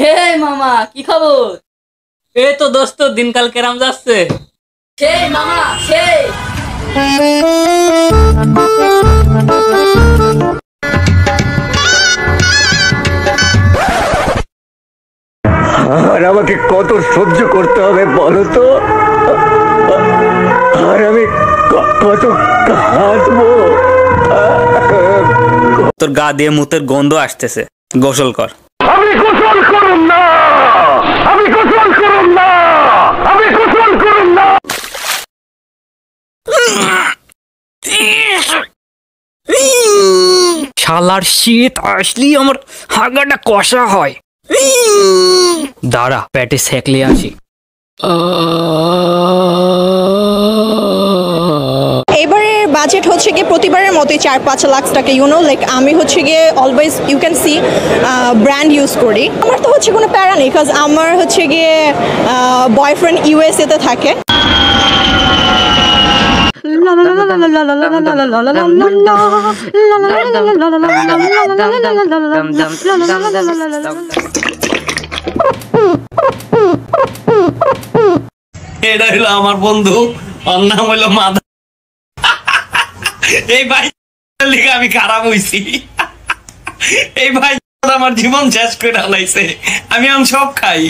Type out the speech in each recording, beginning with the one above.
হে মামা, কি খবর? এই তো দোস্ত, দিনকাল কেরাম যাচ্ছে? সেই মামা সেই। আর আমাকে কত সহ্য করতে হবে বলো তো? আর আমি কত কাঁদবো? তোর গা দিয়ে মুতের গন্ধ আসতেছে, গোসল কর। আমি গোসল করুন না, আমি গোসল করুন না, আমি গোসল করুন না। শালার শীত আসলি আমার হাগাটা কষা হয়। দাঁড়া, পেটে সেকলে আসি। এবারের বাজেট হচ্ছে গিয়ে প্রতিবারের মতোই 4-5 লাখ টাকা। লাইক আমি হচ্ছে গিয়ে always you can see brand use করি। আমার তো হচ্ছে কোনো প্যারা নেই, বিকজ আমার হচ্ছে গিয়ে বয়ফ্রেন্ড ইউএসএ তে থাকে। এটা হলো আমার বন্ধু, ওর নাম হলো মাদা। এই ভাই লিখে আমি খারাপ হইছি। এই ভাই আমার জীবন শেষ করে ঢালাইছে। আমি আম সব খাই।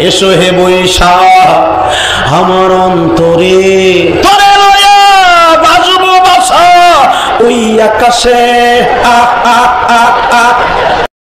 এসো হে বৈশা আমার অন্তরে, তোরে লয়া বাজবো বাসা ওই আকাশে।